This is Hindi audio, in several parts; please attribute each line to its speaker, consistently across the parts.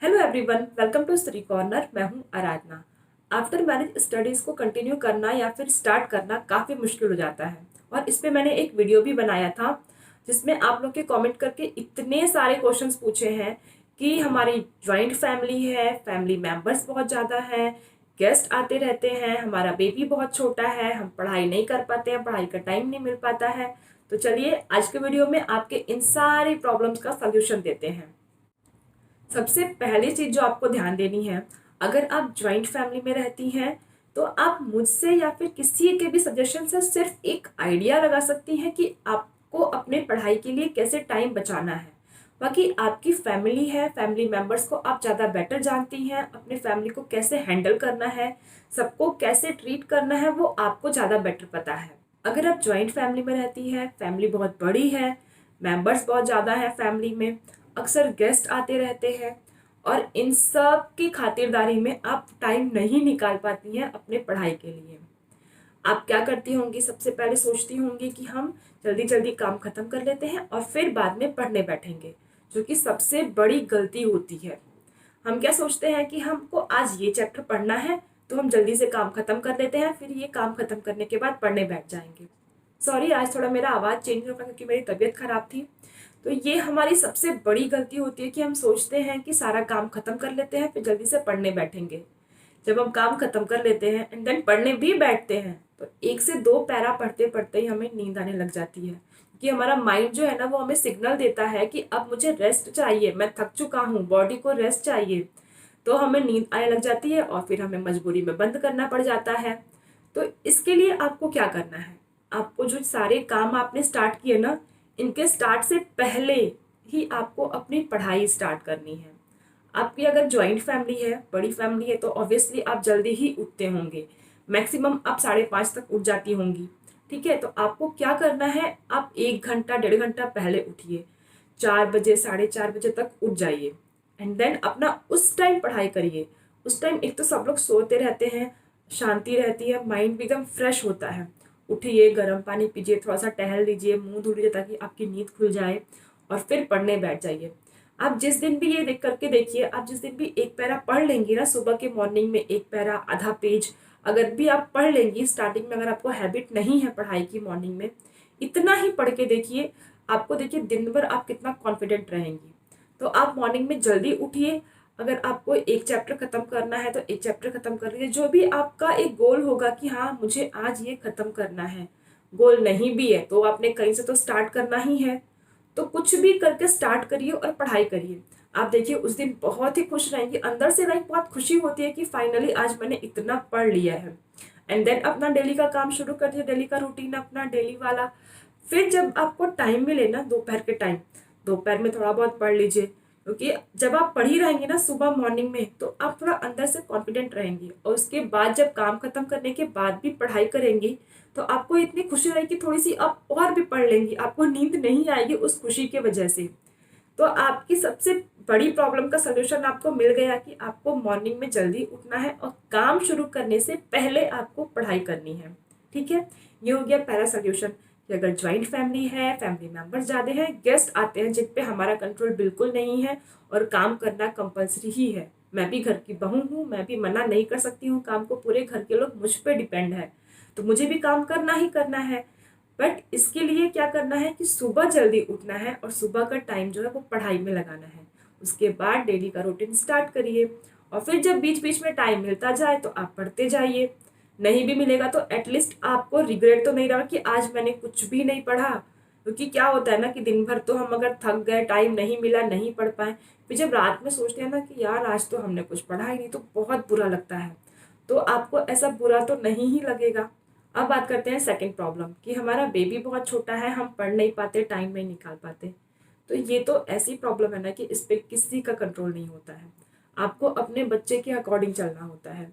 Speaker 1: Hello everyone, welcome to study corner. मैं हूं आराधना। आफ्टर मैरिज स्टडीज को कंटिन्यू करना या फिर स्टार्ट करना काफ़ी मुश्किल हो जाता है और इस पे मैंने एक वीडियो भी बनाया था जिसमें आप लोग के कमेंट करके इतने सारे क्वेश्चंस पूछे हैं कि हमारी जॉइंट फैमिली है, फैमिली मेंबर्स बहुत ज़्यादा हैं, गेस्ट आते रहते हैं, हमारा बेबी बहुत छोटा है, हम पढ़ाई नहीं कर पाते हैं, पढ़ाई का टाइम नहीं मिल पाता है। तो चलिए आज के वीडियो में आपके इन सारी प्रॉब्लम्स का सोल्यूशन देते हैं। सबसे पहली चीज जो आपको ध्यान देनी है, अगर आप ज्वाइंट फैमिली में रहती हैं तो आप मुझसे या फिर किसी के भी सजेशन से सिर्फ एक आइडिया लगा सकती हैं कि आपको अपने पढ़ाई के लिए कैसे टाइम बचाना है। बाकी आपकी फैमिली है, फैमिली मेंबर्स को आप ज़्यादा बेटर जानती हैं, अपने फैमिली को कैसे हैंडल करना है, सबको कैसे ट्रीट करना है, वो आपको ज़्यादा बेटर पता है। अगर आप ज्वाइंट फैमिली में रहती है, फैमिली बहुत बड़ी है, मेंबर्स बहुत ज़्यादा है फैमिली में, अक्सर गेस्ट आते रहते हैं और इन सब की खातिरदारी में आप टाइम नहीं निकाल पाती हैं अपने पढ़ाई के लिए। आप क्या करती होंगी, सबसे पहले सोचती होंगी कि हम जल्दी जल्दी काम खत्म कर लेते हैं और फिर बाद में पढ़ने बैठेंगे, जो कि सबसे बड़ी गलती होती है। हम क्या सोचते हैं कि हमको आज ये चैप्टर पढ़ना है तो हम जल्दी से काम खत्म कर लेते हैं, फिर ये काम खत्म करने के बाद पढ़ने बैठ जाएंगे। सॉरी, आज थोड़ा मेरा आवाज़ चेंज होगा क्योंकि मेरी तबीयत खराब थी। तो ये हमारी सबसे बड़ी गलती होती है कि हम सोचते हैं कि सारा काम खत्म कर लेते हैं फिर जल्दी से पढ़ने बैठेंगे। जब हम काम खत्म कर लेते हैं एंड देन पढ़ने भी बैठते हैं तो 1 से 2 पैरा पढ़ते पढ़ते ही हमें नींद आने लग जाती है, क्योंकि हमारा माइंड जो है ना वो हमें सिग्नल देता है कि अब मुझे रेस्ट चाहिए, मैं थक चुका हूँ, बॉडी को रेस्ट चाहिए। तो हमें नींद आने लग जाती है और फिर हमें मजबूरी में बंद करना पड़ जाता है। तो इसके लिए आपको क्या करना है, आपको जो सारे काम आपने स्टार्ट किए ना, इनके स्टार्ट से पहले ही आपको अपनी पढ़ाई स्टार्ट करनी है। आपकी अगर जॉइंट फैमिली है, बड़ी फैमिली है, तो ऑब्वियसली आप जल्दी ही उठते होंगे। मैक्सिमम आप 5:30 तक उठ जाती होंगी। ठीक है, तो आपको क्या करना है, आप 1 घंटा 1.5 घंटा पहले उठिए। 4 बजे 4:30 बजे तक उठ जाइए एंड देन अपना उस टाइम पढ़ाई करिए। उस टाइम एक तो सब लोग सोते रहते हैं, शांति रहती है, माइंड भी एकदम फ्रेश होता है। उठिए, गर्म पानी पीजिए, थोड़ा सा टहल लीजिए, मुंह धो लीजिए ताकि आपकी नींद खुल जाए और फिर पढ़ने बैठ जाइए। आप जिस दिन भी ये देख करके देखिए, आप जिस दिन भी 1 पैरा पढ़ लेंगी ना, सुबह के मॉर्निंग में 1 पैरा, आधा पेज अगर भी आप पढ़ लेंगी स्टार्टिंग में, अगर आपको हैबिट नहीं है पढ़ाई की मॉर्निंग में, इतना ही पढ़ के देखिए, आपको देखिए दिन भर आप कितना कॉन्फिडेंट रहेंगी। तो आप मॉर्निंग में जल्दी उठिए। अगर आपको एक चैप्टर खत्म करना है तो एक चैप्टर खत्म कर लीजिए, जो भी आपका एक गोल होगा कि हाँ मुझे आज ये खत्म करना है। गोल नहीं भी है तो आपने कहीं से तो स्टार्ट करना ही है, तो कुछ भी करके स्टार्ट करिए और पढ़ाई करिए। आप देखिए उस दिन बहुत ही खुश रहेंगी, अंदर से लाइक बहुत खुशी होती है कि फाइनली आज मैंने इतना पढ़ लिया है। एंड देन अपना डेली का काम शुरू कर दिया, डेली का रूटीन अपना डेली वाला। फिर जब आपको टाइम मिले ना, दोपहर के टाइम, दोपहर में थोड़ा बहुत पढ़ लीजिए, क्योंकि जब आप पढ़ी रहेंगी ना सुबह मॉर्निंग में तो आप थोड़ा अंदर से कॉन्फिडेंट रहेंगी, और उसके बाद जब काम खत्म करने के बाद भी पढ़ाई करेंगी तो आपको इतनी खुशी रहेगी, थोड़ी सी आप और भी पढ़ लेंगी, आपको नींद नहीं आएगी उस खुशी की वजह से। तो आपकी सबसे बड़ी प्रॉब्लम का सलूशन आपको मिल गया कि आपको मॉर्निंग में जल्दी उठना है और काम शुरू करने से पहले आपको पढ़ाई करनी है। ठीक है, ये हो गया पहला सोल्यूशन कि अगर ज्वाइंट फैमिली है, फैमिली मेंबर्स ज़्यादा हैं, गेस्ट आते हैं जिन पे हमारा कंट्रोल बिल्कुल नहीं है और काम करना कंपलसरी ही है। मैं भी घर की बहू हूँ, मैं भी मना नहीं कर सकती हूँ काम को, पूरे घर के लोग मुझ पर डिपेंड है, तो मुझे भी काम करना ही करना है। बट इसके लिए क्या करना है कि सुबह जल्दी उठना है और सुबह का टाइम जो है वो पढ़ाई में लगाना है। उसके बाद डेली का रूटीन स्टार्ट करिए और फिर जब बीच बीच में टाइम मिलता जाए तो आप पढ़ते जाइए। नहीं भी मिलेगा तो एटलीस्ट आपको रिग्रेट तो नहीं रहा कि आज मैंने कुछ भी नहीं पढ़ा। क्योंकि क्या होता है ना कि दिन भर तो हम अगर थक गए, टाइम नहीं मिला, नहीं पढ़ पाए, फिर जब रात में सोचते हैं ना कि यार आज तो हमने कुछ पढ़ा ही नहीं, तो बहुत बुरा लगता है। तो आपको ऐसा बुरा तो नहीं ही लगेगा। अब बात करते हैं सेकंड प्रॉब्लम कि हमारा बेबी बहुत छोटा है, हम पढ़ नहीं पाते, टाइम नहीं निकाल पाते। तो ये तो ऐसी प्रॉब्लम है ना कि इस पे किसी का कंट्रोल नहीं होता है, आपको अपने बच्चे के अकॉर्डिंग चलना होता है।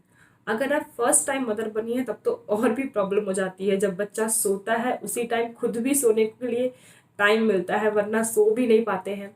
Speaker 1: अगर आप फर्स्ट टाइम मदर बनी है तब तो और भी प्रॉब्लम हो जाती है, जब बच्चा सोता है उसी टाइम खुद भी सोने के लिए टाइम मिलता है, वरना सो भी नहीं पाते हैं।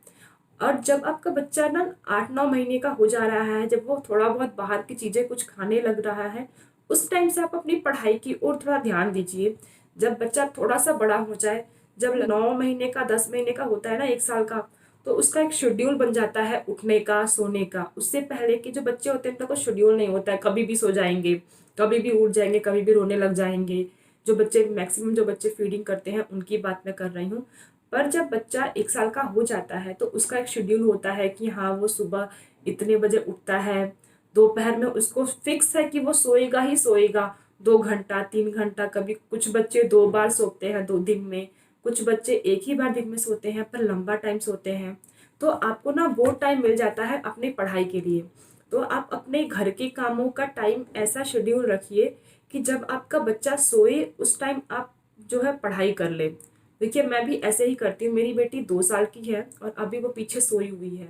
Speaker 1: और जब आपका बच्चा ना 8-9 महीने का हो जा रहा है, जब वो थोड़ा बहुत बाहर की चीज़ें कुछ खाने लग रहा है, उस टाइम से आप अपनी पढ़ाई की ओर थोड़ा ध्यान दीजिए। जब बच्चा थोड़ा सा बड़ा हो जाए, जब 9 महीने का, 10 महीने का होता है ना, 1 साल का, तो उसका एक शेड्यूल बन जाता है उठने का, सोने का। उससे पहले के जो बच्चे होते हैं उनका कोई शेड्यूल नहीं होता है, कभी भी सो जाएंगे, कभी भी उठ जाएंगे, कभी भी रोने लग जाएंगे। जो बच्चे मैक्सिमम जो बच्चे फीडिंग करते हैं उनकी बात मैं कर रही हूँ। पर जब बच्चा 1 साल का हो जाता है तो उसका एक शेड्यूल होता है कि हाँ वो सुबह इतने बजे उठता है, दोपहर में उसको फिक्स है कि वो सोएगा ही सोएगा, 2 घंटा 3 घंटा। कभी कुछ बच्चे 2 बार सोते हैं 2 दिन में, कुछ बच्चे एक ही बार दिन में सोते हैं पर लंबा टाइम सोते हैं। तो आपको ना वो टाइम मिल जाता है अपनी पढ़ाई के लिए। तो आप अपने घर के कामों का टाइम ऐसा शेड्यूल रखिए कि जब आपका बच्चा सोए उस टाइम आप जो है पढ़ाई कर ले। देखिए मैं भी ऐसे ही करती हूँ, मेरी बेटी 2 साल की है और अभी वो पीछे सोई हुई है,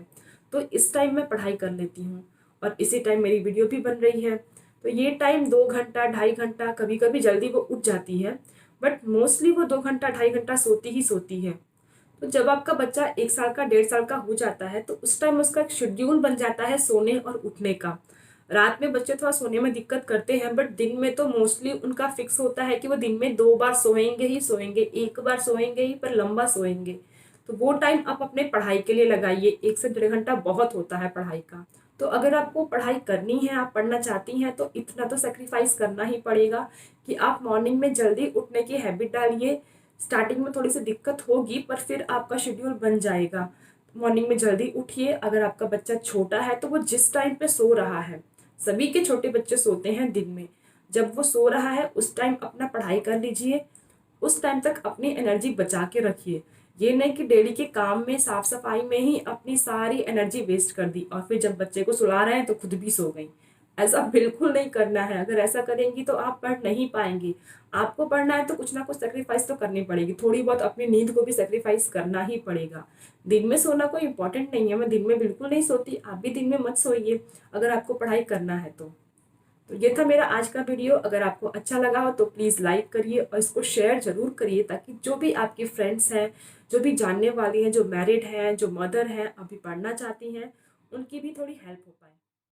Speaker 1: तो इस टाइम मैं पढ़ाई कर लेती हूँ और इसी टाइम मेरी वीडियो भी बन रही है। तो ये टाइम 2 घंटा 2.5 घंटा, कभी कभी जल्दी वो उठ जाती है बट मोस्टली वो 2 घंटा 2.5 घंटा सोती ही सोती है। तो जब आपका बच्चा 1 साल का 1.5 साल का हो जाता है तो उस टाइम उसका एक शेड्यूल बन जाता है सोने और उठने का। रात में बच्चे थोड़ा सोने में दिक्कत करते हैं बट दिन में तो मोस्टली उनका फिक्स होता है कि वो दिन में 2 बार सोएंगे ही सोएंगे, 1 बार सोएंगे ही पर लंबा सोएंगे। तो वो टाइम आप अपने पढ़ाई के लिए लगाइए, 1 से 1.5 घंटा बहुत होता है पढ़ाई का। तो अगर आपको पढ़ाई करनी है, आप पढ़ना चाहती हैं तो इतना तो सेक्रीफाइस करना ही पड़ेगा कि आप मॉर्निंग में जल्दी उठने की हैबिट डालिए। स्टार्टिंग में थोड़ी सी दिक्कत होगी पर फिर आपका शेड्यूल बन जाएगा। मॉर्निंग में जल्दी उठिए। अगर आपका बच्चा छोटा है तो वो जिस टाइम पे सो रहा है, सभी के छोटे बच्चे सोते हैं दिन में, जब वो सो रहा है उस टाइम अपना पढ़ाई कर लीजिए। उस टाइम तक अपनी एनर्जी बचा के रखिए। ये नहीं कि डेली के काम में, साफ सफाई में ही अपनी सारी एनर्जी वेस्ट कर दी और फिर जब बच्चे को सुला रहे हैं तो खुद भी सो गई। ऐसा बिल्कुल नहीं करना है। अगर ऐसा करेंगी तो आप पढ़ नहीं पाएंगी। आपको पढ़ना है तो कुछ ना कुछ सेक्रीफाइस तो करनी पड़ेगी, थोड़ी बहुत अपनी नींद को भी सेक्रीफाइस करना ही पड़ेगा। दिन में सोना कोई इंपॉर्टेंट नहीं है, मैं दिन में बिल्कुल नहीं सोती, आप भी दिन में मत सोइए अगर आपको पढ़ाई करना है तो ये था मेरा आज का वीडियो। अगर आपको अच्छा लगा हो तो प्लीज़ लाइक करिए और इसको शेयर ज़रूर करिए ताकि जो भी आपके फ्रेंड्स हैं, जो भी जानने वाली हैं, जो मैरिड हैं, जो मदर हैं, अभी पढ़ना चाहती हैं, उनकी भी थोड़ी हेल्प हो पाए।